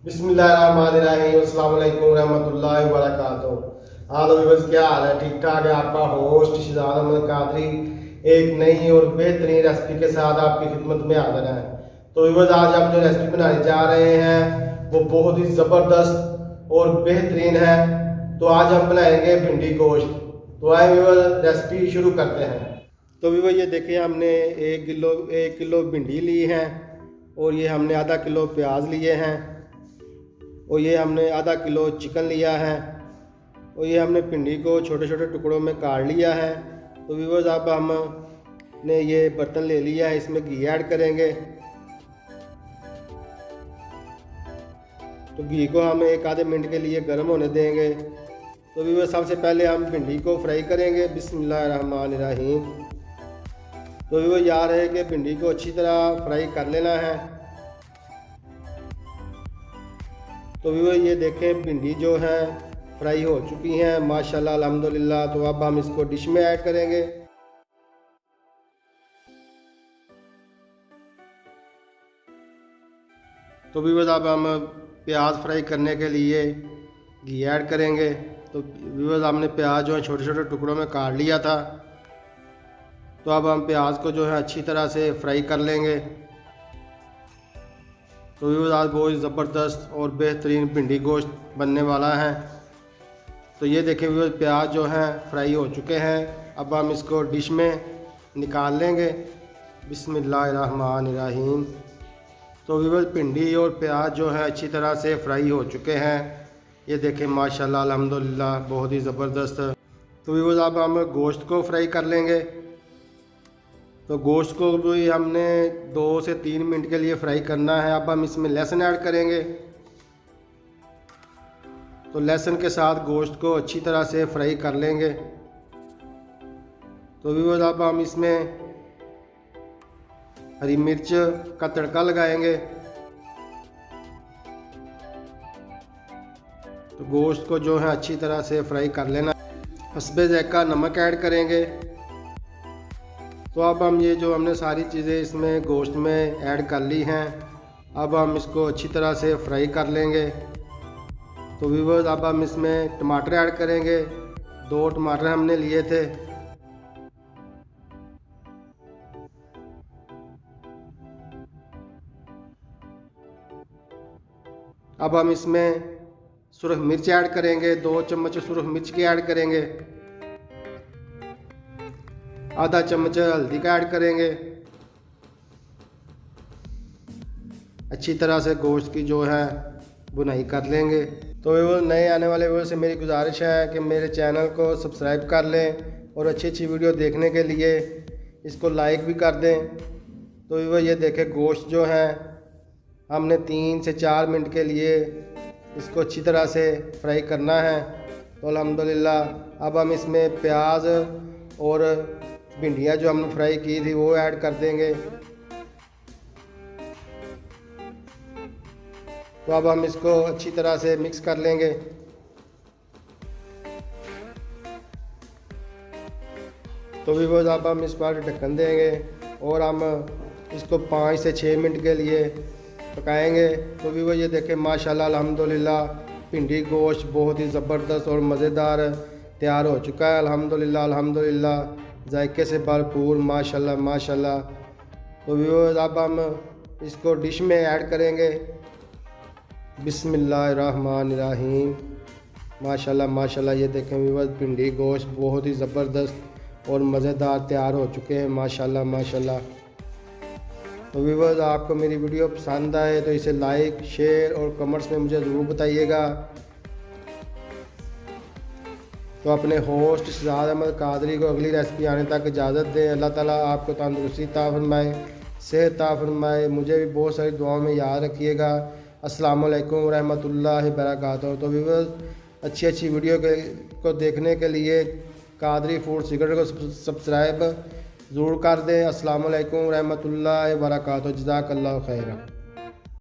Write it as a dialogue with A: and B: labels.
A: बिस्मिल्लाहिर्रहमानिर्रहीम, अस्सलाम वालेकुम रहमतुल्लाहि व बरकातुहू। आलो व्यूअर्स, क्या हाल है? ठीक ठाक है। आपका होस्ट शहजाद अहमद कादरी एक नई और बेहतरीन रेसिपी के साथ आपकी खिदमत में हाजिर है। तो व्यूअर्स, आज आप जो रेसिपी बनाने जा रहे हैं वो बहुत ही ज़बरदस्त और बेहतरीन है। तो आज हम बनाएंगे भिंडी गोश्त। तो आए व्यूअर्स, रेसिपी शुरू करते हैं। तो व्यूअर्स, ये देखिए, हमने एक किलो भिंडी ली है और ये हमने आधा किलो प्याज लिए हैं और ये हमने आधा किलो चिकन लिया है और ये हमने भिंडी को छोटे छोटे टुकड़ों में काट लिया है। तो व्यूअर्स, अब हमने ये बर्तन ले लिया है, इसमें घी ऐड करेंगे। तो घी को हम एक आधे मिनट के लिए गर्म होने देंगे। तो व्यूअर्स, सबसे पहले हम भिंडी को फ्राई करेंगे। बिस्मिल्लाहिर्रहमानिर्रहीम। तो व्यूअर्स, याद है कि भिंडी को अच्छी तरह फ्राई कर लेना है। तो व्यूअर्स, ये देखें, भिंडी जो है फ्राई हो चुकी हैं माशाल्लाह, अल्हम्दुलिल्लाह। तो अब हम इसको डिश में ऐड करेंगे। तो व्यूअर्स, अब हम प्याज फ्राई करने के लिए घी ऐड करेंगे। तो व्यूअर्स, हमने प्याज जो है छोटे छोटे टुकड़ों में काट लिया था। तो अब हम प्याज को जो है अच्छी तरह से फ्राई कर लेंगे। तो व्यूअर्स, आज बहुत ज़बरदस्त और बेहतरीन भिंडी गोश्त बनने वाला है। तो ये देखें व्यूअर्स, प्याज जो है फ्राई हो चुके हैं। अब हम इसको डिश में निकाल लेंगे। बिस्मिल्लाहिर्रहमानिर्रहीम। तो व्यूअर्स, भिंडी और प्याज जो है अच्छी तरह से फ्राई हो चुके हैं। ये देखें माशाल्लाह, अल्हम्दुलिल्लाह, बहुत ही ज़बरदस्त। तो व्यूअर्स, अब हम गोश्त को फ्राई कर लेंगे। तो गोश्त को भी हमने 2 से 3 मिनट के लिए फ्राई करना है। अब हम इसमें लहसुन ऐड करेंगे। तो लहसुन के साथ गोश्त को अच्छी तरह से फ्राई कर लेंगे। तो व्यूअर्स, अब हम इसमें हरी मिर्च का तड़का लगाएंगे। तो गोश्त को जो है अच्छी तरह से फ्राई कर लेना। हस्बे ज़ायक़ा नमक ऐड करेंगे। तो अब हम ये जो हमने सारी चीज़ें इसमें गोश्त में ऐड कर ली हैं, अब हम इसको अच्छी तरह से फ्राई कर लेंगे। तो व्यूअर्स, अब हम इसमें टमाटर ऐड करेंगे। 2 टमाटर हमने लिए थे। अब हम इसमें सुरख मिर्च ऐड करेंगे। 2 चम्मच सुरख मिर्च की ऐड करेंगे। आधा चम्मच हल्दी का ऐड करेंगे। अच्छी तरह से गोश्त की जो है बुनाई कर लेंगे। तो वो नए आने वाले व्यूअर्स से मेरी गुजारिश है कि मेरे चैनल को सब्सक्राइब कर लें और अच्छी अच्छी वीडियो देखने के लिए इसको लाइक भी कर दें। तो वो ये देखें, गोश्त जो है हमने 3 से 4 मिनट के लिए इसको अच्छी तरह से फ्राई करना है। तो अल्हम्दुलिल्लाह, अब हम इसमें प्याज और भिंडियाँ जो हमने फ्राई की थी वो ऐड कर देंगे। तो अब हम इसको अच्छी तरह से मिक्स कर लेंगे। तो भी वो अब हम इस पर ढक्कन देंगे और हम इसको 5 से 6 मिनट के लिए पकाएंगे। तो भी वो ये देखें माशाल्लाह, अल्हम्दुलिल्लाह, भिंडी गोश्त बहुत ही ज़बरदस्त और मज़ेदार तैयार हो चुका है। अल्हम्दुलिल्लाह, अल्हम्दुलिल्लाह, जायके से भरपूर, माशाल्लाह माशाल्लाह। तो व्यूअर्स, अब हम इसको डिश में ऐड करेंगे। बिस्मिल्लाहिर्रहमानिर्रहीम। माशाल्लाह माशाल्लाह, ये देखें व्यूअर्स, भिंडी गोश्त बहुत ही ज़बरदस्त और मज़ेदार तैयार हो चुके हैं माशाल्लाह माशाल्लाह। तो व्यूअर्स, आपको मेरी वीडियो पसंद आए तो इसे लाइक, शेयर और कमेंट्स में मुझे ज़रूर बताइएगा। तो अपने होस्ट शहजाद अहमद कादरी को अगली रेसिपी आने तक इजाज़त दें। अल्लाह ताला आपको तंदुरुस्ती अता फरमाए, सेहत अता फरमाए। मुझे भी बहुत सारी दुआओं में याद रखिएगा। अस्सलाम वालेकुम रहमतुल्लाहि बरकातुहू। तो व्यूअर्स, अच्छी अच्छी वीडियो को देखने के लिए कादरी फूड सीक्रेट को सब्सक्राइब ज़रूर कर दें। अस्सलाम वालेकुम रहमतुल्लाहि बरकातुहू। जज़ाकल्लाहु खैरा।